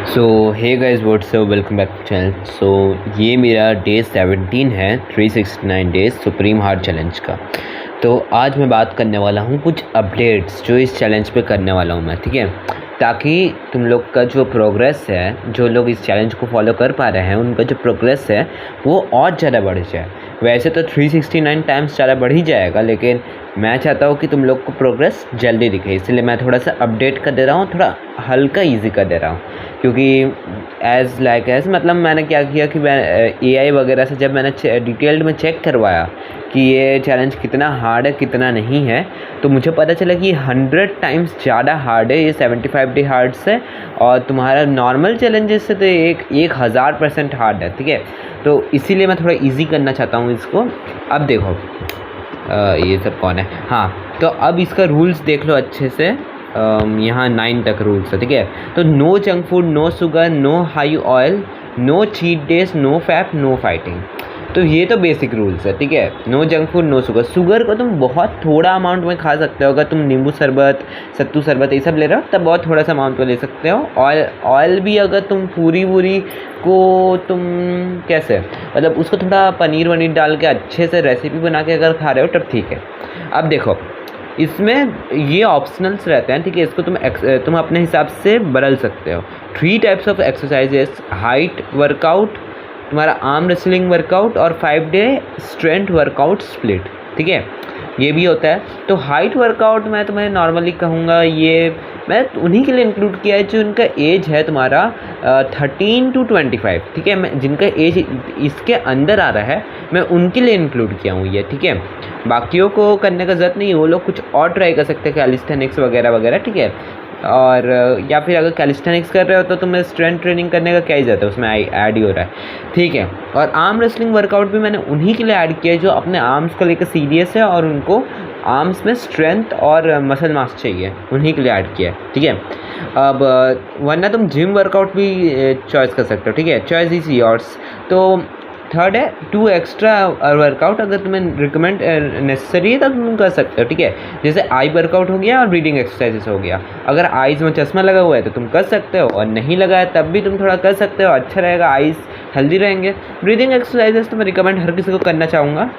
So hey guys what's up welcome back to channel. So ये मेरा day 17 है 369 days supreme heart challenge का। तो आज मैं बात करने वाला हूँ कुछ अपडेट्स जो इस चैलेंज पे करने वाला हूँ मैं, ठीक है, ताकि तुम लोग का जो प्रोग्रेस है, जो लोग इस चैलेंज को फॉलो कर पा रहे हैं, उनका जो प्रोग्रेस है वो और ज़्यादा बढ़ जाए। वैसे तो 369 टाइम्स ज़्यादा बढ़ ही जाएगा, लेकिन मैं चाहता हूँ कि तुम लोग को प्रोग्रेस जल्दी दिखे, इसलिए मैं थोड़ा सा अपडेट कर दे रहा हूँ, थोड़ा हल्का इजी कर दे रहा हूँ। क्योंकि एज़ मतलब मैंने क्या किया कि मैं एआई वगैरह से जब मैंने डिटेल्ड में चेक करवाया कि ये चैलेंज कितना हार्ड है कितना नहीं है, तो मुझे पता चला कि 100 टाइम्स ज़्यादा हार्ड है ये 75 डे हार्ड से, और तुम्हारा नॉर्मल चैलेंजेस से तो 1000% हार्ड है, ठीक है। तो इसीलिए मैं थोड़ा इजी करना चाहता हूँ इसको। अब देखो ये सब कौन है, हाँ, तो अब इसका रूल्स देख लो अच्छे से। यहाँ 9 तक रूल्स है, ठीक है। तो no junk food, no sugar, no high oil, no cheat days, no fat, no fighting. तो ये तो बेसिक रूल्स है, ठीक है। No junk food, no sugar. Sugar को तुम बहुत थोड़ा अमाउंट में खा सकते हो, अगर तुम नींबू शरबत, सत्तू शरबत ये सब ले रहे हो तब बहुत थोड़ा सा अमाउंट में ले सकते हो। ऑयल भी अगर तुम पूरी को तुम कैसे मतलब उसको थोड़ा पनीर वनीर डाल के अच्छे से रेसिपी बना के अगर खा रहे हो तब ठीक है। अब देखो इसमें ये ऑप्शनल्स रहते हैं, ठीक है। इसको तुम अपने हिसाब से बदल सकते हो। 3 types of exercises, height workout, तुम्हारा आर्म रेसलिंग वर्कआउट, और 5 डे स्ट्रेंथ वर्कआउट स्प्लिट, ठीक है, ये भी होता है। तो हाइट वर्कआउट मैं तुम्हें नॉर्मली कहूँगा, ये मैं उन्हीं के लिए इंक्लूड किया है जो उनका एज है तुम्हारा 13 to 25, ठीक है। मैं जिनका एज इसके अंदर आ रहा है मैं उनके लिए इंक्लूड किया हूँ ये, ठीक है। बाकियों को करने का ज़रूरत नहीं है, वो लोग कुछ और ट्राई कर सकते हैं, कैलिस्थेनिक्स वगैरह वगैरह, ठीक है। और या फिर अगर कैलिस्थेनिक्स कर रहे हो तो तुम्हें स्ट्रेंथ ट्रेनिंग करने का क्या ही ज़रूरत है, उसमें ऐड ही हो रहा है, ठीक है। और आर्म रेसलिंग वर्कआउट भी मैंने उन्हीं के लिए ऐड किया है जो अपने आर्म्स को लेकर सीरियस है और उनको आर्म्स में स्ट्रेंथ और मसल मास चाहिए, उन्हीं के लिए ऐड किया है, ठीक है। अब वरना तुम जिम वर्कआउट भी चॉइस कर सकते हो, ठीक है, चॉइस इज योर्स। तो थर्ड है 2 एक्स्ट्रा वर्कआउट, अगर तुम्हें रिकमेंड नेसेसरी है तब तुम कर सकते हो, ठीक है। जैसे आई वर्कआउट हो गया और ब्रीदिंग एक्सरसाइजेस हो गया। अगर आइज़ में चश्मा लगा हुआ है तो तुम कर सकते हो, और नहीं लगा है तब भी तुम थोड़ा कर सकते हो, अच्छा रहेगा, आइज़ हेल्दी रहेंगे। ब्रीदिंग एक्सरसाइजेस तो मैं रिकमेंड हर किसी को करना चाहूँगा।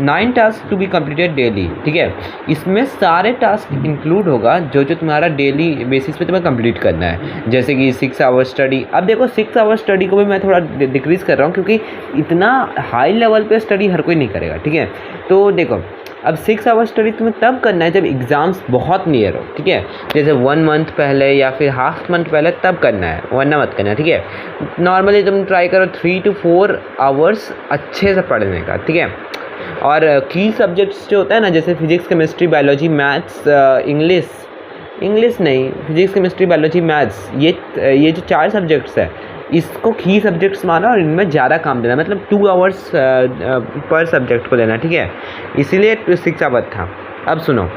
9 task to be completed daily, ठीक है। इसमें सारे टास्क इंक्लूड होगा जो तुम्हारा डेली बेसिस पे तुम्हें कंप्लीट करना है, जैसे कि 6 आवर स्टडी। अब देखो 6 आवर स्टडी को भी मैं थोड़ा डिक्रीज़ कर रहा हूँ, क्योंकि इतना हाई लेवल पे स्टडी हर कोई नहीं करेगा, ठीक है। तो देखो अब 6 आवर स्टडी तुम्हें तब करना है जब एग्ज़ाम्स बहुत नियर हो, ठीक है। जैसे 1 मंथ पहले या फिर हाफ मंथ पहले तब करना है, वरना मत करना, ठीक है। नॉर्मली तुम ट्राई करो 3 to 4 आवर्स अच्छे से पढ़ने का, ठीक है। और की सब्जेक्ट्स जो होता है ना, जैसे physics, chemistry, biology, maths, English नहीं, फिजिक्स, केमिस्ट्री, बायोलॉजी, मैथ्स, ये जो 4 सब्जेक्ट्स है इसको की सब्जेक्ट्स माना और इनमें ज़्यादा काम देना, मतलब 2 आवर्स पर सब्जेक्ट को लेना, ठीक है। इसीलिए 6 आवर था। अब सुनो,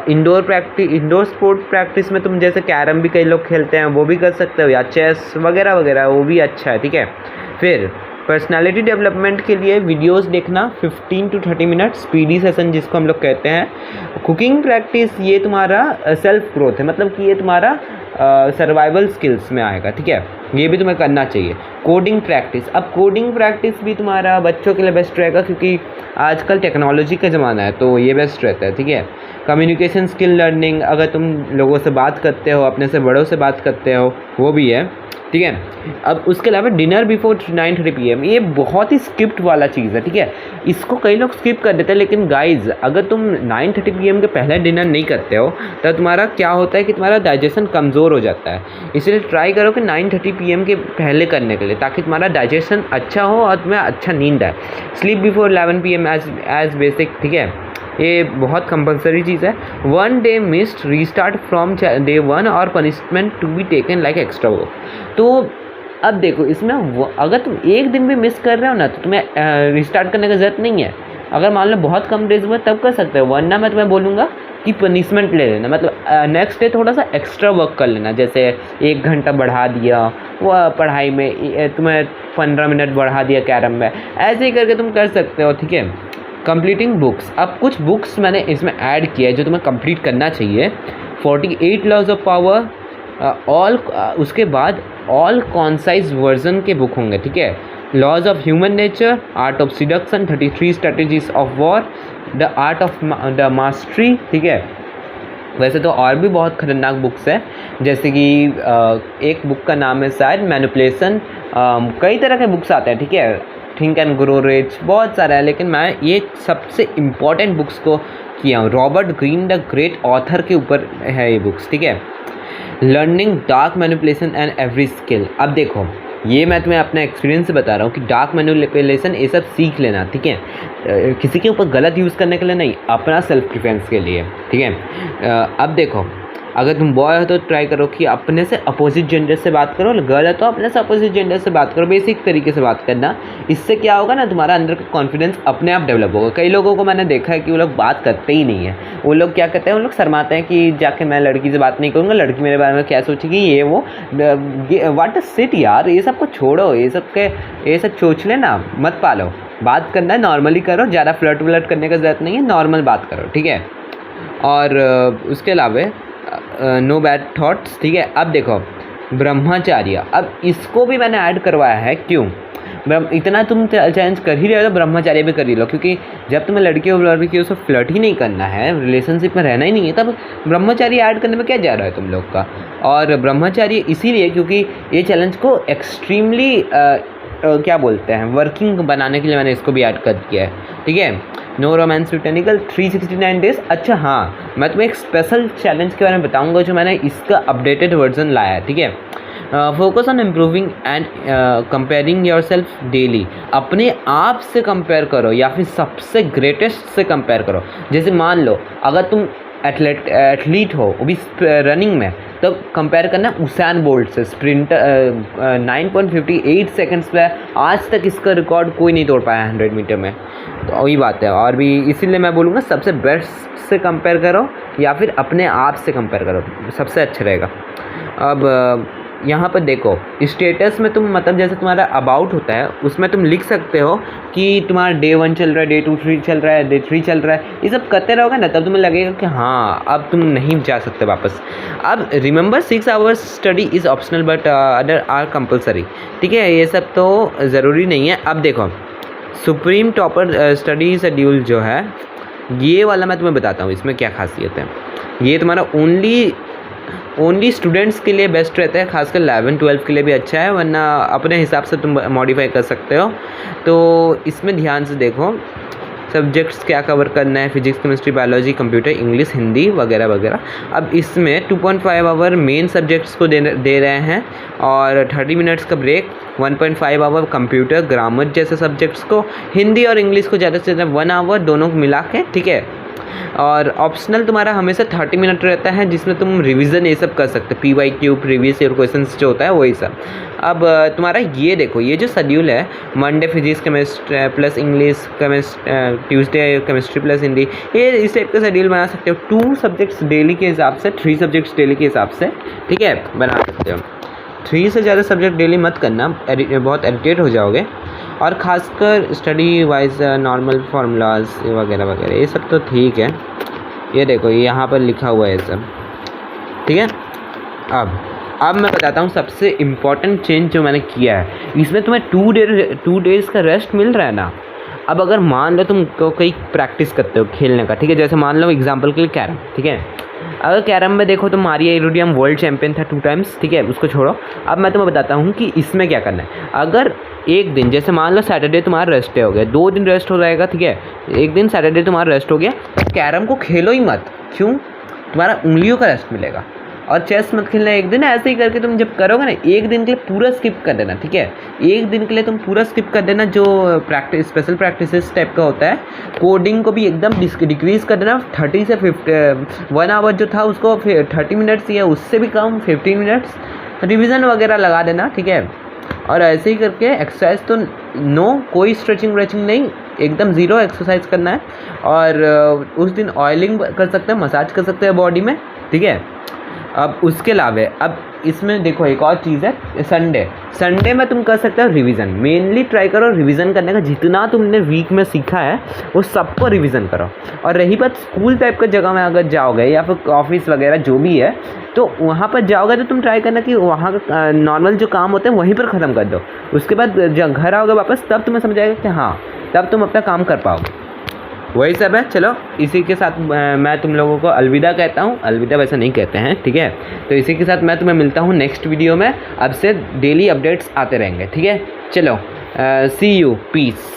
इंडोर स्पोर्ट प्रैक्टिस में तुम जैसे कैरम भी कई लोग खेलते हैं वो भी कर सकते हो, या चेस वगैरह वगैरह, वो भी अच्छा है, ठीक है। फिर पर्सनालिटी डेवलपमेंट के लिए वीडियोस देखना 15 to 30 मिनट, स्पीडी सेशन जिसको हम लोग कहते हैं। कुकिंग प्रैक्टिस, ये तुम्हारा सेल्फ ग्रोथ है, मतलब कि ये तुम्हारा सर्वाइवल स्किल्स में आएगा, ठीक है, ये भी तुम्हें करना चाहिए। कोडिंग प्रैक्टिस, अब कोडिंग प्रैक्टिस भी तुम्हारा बच्चों के लिए बेस्ट रहेगा, क्योंकि आजकल टेक्नोलॉजी का ज़माना है, तो ये बेस्ट रहता है, ठीक है। कम्युनिकेशन स्किल लर्निंग, अगर तुम लोगों से बात करते हो, अपने से बड़ों से बात करते हो, वो भी है, ठीक है। अब उसके अलावा डिनर बिफोर 9:30 PM, ये बहुत ही स्किप्ड वाला चीज़ है, ठीक है। इसको कई लोग स्किप कर देते हैं, लेकिन गाइज अगर तुम 9:30 PM के पहले डिनर नहीं करते हो तो तुम्हारा क्या होता है कि तुम्हारा डाइजेशन कमज़ोर हो जाता है। इसलिए ट्राई करो कि 9:30 PM के पहले करने के लिए, ताकि तुम्हारा डाइजेशन अच्छा हो और तुम्हें अच्छा नींद आए। Sleep before 11 PM as basic, ठीक है, ये बहुत कंपलसरी चीज़ है। 1 day missed, restart from day 1 और punishment to be taken like extra work. तो अब देखो इसमें अगर तुम एक दिन भी मिस कर रहे हो ना तो तुम्हें रिस्टार्ट करने की ज़रूरत नहीं है। अगर मान लो बहुत कम डेज हुआ तब कर सकते हो, वरना मैं तुम्हें बोलूँगा कि पनिशमेंट ले लेना, मतलब नेक्स्ट डे थोड़ा सा एक्स्ट्रा वर्क कर लेना, जैसे 1 घंटा बढ़ा दिया वो पढ़ाई में, तुम्हें 15 मिनट बढ़ा दिया कैरम में, ऐसे ही करके तुम कर सकते हो, ठीक है। कंप्लीटिंग बुक्स, अब कुछ बुक्स मैंने इसमें ऐड किया है जो तुम्हें कंप्लीट करना चाहिए। 48 लॉज ऑफ पावर, उसके बाद ऑल कॉन्साइज वर्जन के बुक होंगे, ठीक है। Laws of human nature, art of seduction, 33 strategies of war, the art of the mastery, ठीक है। वैसे तो और भी बहुत खतरनाक बुक्स हैं, जैसे कि एक बुक का नाम है शायद मैनिपुलेशन, कई तरह के बुक्स आते हैं, ठीक है। थिंक एंड ग्रो रिच, बहुत सारा है, लेकिन मैं ये सबसे इम्पॉर्टेंट बुक्स को किया हूँ। Robert Greene the great author के ऊपर है ये बुक्स, ठीक है। Learning dark manipulation and every skill. अब देखो, ये मैं तुम्हें अपना एक्सपीरियंस से बता रहा हूँ कि डार्क मैनिपुलेशन ये सब सीख लेना, ठीक है। किसी के ऊपर गलत यूज़ करने के लिए नहीं, अपना सेल्फ डिफेंस के लिए, ठीक है। अब देखो, अगर तुम बॉय हो तो ट्राई करो कि अपने से अपोजिट जेंडर से बात करो, गर्ल है तो अपने से अपोजिट जेंडर से बात करो, बेसिक तरीके से बात करना। इससे क्या होगा ना, तुम्हारा अंदर का कॉन्फिडेंस अपने आप डेवलप होगा। कई लोगों को मैंने देखा है कि वो लोग बात करते ही नहीं है। वो लोग क्या करते हैं, वो लोग शर्माते हैं कि जाके मैं लड़की से बात नहीं करूँगा, लड़की मेरे बारे में क्या सोचेगी, ये वो व्हाट सिट यार, ये सब को छोड़ो, ये सब चोचले ना मत पालो। बात करना है नॉर्मली करो, ज़्यादा फ्लर्ट व्लर्ट करने का ज़रूरत नहीं है, नॉर्मल बात करो, ठीक है। और उसके अलावा नो बैड थॉट्स, ठीक है। अब देखो, ब्रह्मचार्य, अब इसको भी मैंने ऐड करवाया है। क्यों? इतना तुम चैलेंज कर ही रहे हो तो ब्रह्मचार्य भी कर ही लो, क्योंकि जब तुम्हें लड़की और लड़की से फ्लर्ट ही नहीं करना है, रिलेशनशिप में रहना ही नहीं है, तब ब्रह्मचार्य ऐड करने में क्या जा रहा है तुम लोग का। और ब्रह्मचार्य इसीलिए क्योंकि ये चैलेंज को एक्सट्रीमली क्या बोलते हैं, वर्किंग बनाने के लिए मैंने इसको भी ऐड कर दिया है, ठीक है। नो रोमांस ब्रिटेनिकल, 369 डेज। अच्छा हाँ, मैं तुम्हें एक स्पेशल चैलेंज के बारे में बताऊंगा जो मैंने इसका अपडेटेड वर्जन लाया है, ठीक है। Focus on improving and comparing your self daily. अपने आप से कंपेयर करो या फिर सबसे ग्रेटेस्ट से कंपेयर करो। जैसे मान लो अगर तुम एथलीट हो, वो भी रनिंग में, तो कंपेयर करना उसैन बोल्ट से, स्प्रिंटर 9.58 सेकंड्स पे आज तक इसका रिकॉर्ड कोई नहीं तोड़ पाया 100 मीटर में। तो वही बात है। और भी इसीलिए मैं बोलूँगा सबसे बेस्ट से कंपेयर करो या फिर अपने आप से कंपेयर करो, सबसे अच्छा रहेगा। अब यहाँ पर देखो, स्टेटस में तुम मतलब जैसे तुम्हारा अबाउट होता है उसमें तुम लिख सकते हो कि तुम्हारा डे 1 चल रहा है, डे 2 3 चल रहा है, डे 3 चल रहा है। ये सब करते रहोगे ना, तब तुम्हें लगेगा कि हाँ अब तुम नहीं जा सकते वापस। अब remember 6 hours study is optional but other are compulsory, ठीक है। ये सब तो ज़रूरी नहीं है। अब देखो, सुप्रीम टॉपर स्टडी शेड्यूल जो है, ये वाला मैं तुम्हें बताता हूँ इसमें क्या खासियत है। ये तुम्हारा ओनली स्टूडेंट्स के लिए बेस्ट रहता है, खासकर 11-12 के लिए भी अच्छा है, वरना अपने हिसाब से तुम मॉडिफाई कर सकते हो। तो इसमें ध्यान से देखो सब्जेक्ट्स क्या कवर करना है, physics, chemistry, biology, computer, English, Hindi वगैरह वगैरह। अब इसमें 2.5 आवर मेन सब्जेक्ट्स को दे रहे हैं और 30 मिनट्स का ब्रेक, 1.5 आवर कंप्यूटर, ग्रामर जैसे सब्जेक्ट्स को, हिंदी और इंग्लिश को ज़्यादा से ज़्यादा 1 आवर, दोनों को मिला के, ठीक है। और ऑप्शनल तुम्हारा हमेशा 30 मिनट रहता है, जिसमें तुम रिवीजन ये सब कर सकते हो, PYQ प्रीवियस ईयर क्वेश्चंस जो होता है वही सब। अब तुम्हारा ये देखो, ये जो शेड्यूल है, Monday physics chemistry plus English, Tuesday chemistry plus Hindi, ये इस टाइप का शेड्यूल बना सकते हो। 2 सब्जेक्ट्स डेली के हिसाब से, 3 सब्जेक्ट्स डेली के हिसाब से, ठीक है, बना सकते हो। 3 से ज़्यादा सब्जेक्ट डेली मत करना, बहुत इरिटेट हो जाओगे। और ख़ासकर स्टडी वाइज नॉर्मल फार्मूलाज वगैरह वगैरह ये सब तो ठीक है। ये देखो, ये यहाँ पर लिखा हुआ है ये सब, ठीक है। अब मैं बताता हूँ सबसे इम्पॉर्टेंट चेंज जो मैंने किया है। इसमें तुम्हें 2 डेज़ का रेस्ट मिल रहा है ना। अब अगर मान लो तुम कहीं प्रैक्टिस करते हो खेलने का, ठीक है, जैसे मान लो एग्जाम्पल के लिए कैरम, ठीक है। अगर कैरम में देखो तो मारिया इरोडियम वर्ल्ड चैम्पियन था 2 टाइम्स, ठीक है, उसको छोड़ो। अब मैं तुम्हें बताता हूँ कि इसमें क्या करना है। अगर एक दिन, जैसे मान लो सैटरडे तुम्हारा रेस्ट हो गया, 2 दिन रेस्ट हो जाएगा, ठीक है, एक दिन सैटरडे तुम्हारा रेस्ट हो गया, तो कैरम को खेलो ही मत। क्यों? तुम्हारा उंगलियों का रेस्ट मिलेगा। और चेस मत खेलना एक दिन, ऐसे ही करके तुम जब करोगे ना, एक दिन के लिए पूरा स्किप कर देना, ठीक है। एक दिन के लिए तुम पूरा स्किप कर देना, जो प्रैक्टिस स्पेशल प्रैक्टिस टाइप का होता है। कोडिंग को भी एकदम डिक्रीज कर देना, 30 से 1 आवर जो था उसको 30 मिनट्स या उससे भी कम 15 मिनट्स रिविज़न वगैरह लगा देना, ठीक है। और ऐसे ही करके एक्सरसाइज तो नो, कोई स्ट्रेचिंग व्रेचिंग नहीं, एकदम 0 एक्सरसाइज करना है। और उस दिन ऑयलिंग कर सकते हैं, मसाज कर सकते हैं बॉडी में, ठीक है। अब उसके अलावा अब इसमें देखो एक और चीज़ है, संडे में तुम कर सकते हो रिवीजन। मेनली ट्राई करो रिवीजन करने का, जितना तुमने वीक में सीखा है वो सबको रिवीजन करो। और रही बात स्कूल टाइप का जगह में अगर जाओगे या फिर ऑफिस वगैरह जो भी है, तो वहाँ पर जाओगे तो तुम ट्राई करना कि वहाँ का नॉर्मल जो काम होते हैं वहीं पर ख़त्म कर दो। उसके बाद जब घर आओगे वापस तब तुम्हें समझ आएगा कि हाँ, तब तुम अपना काम कर पाओगे। वही सब है। चलो इसी के साथ मैं तुम लोगों को अलविदा कहता हूँ। अलविदा वैसे नहीं कहते हैं, ठीक है। तो इसी के साथ मैं तुम्हें मिलता हूँ नेक्स्ट वीडियो में। अब से डेली अपडेट्स आते रहेंगे, ठीक है। चलो सी यू, पीस।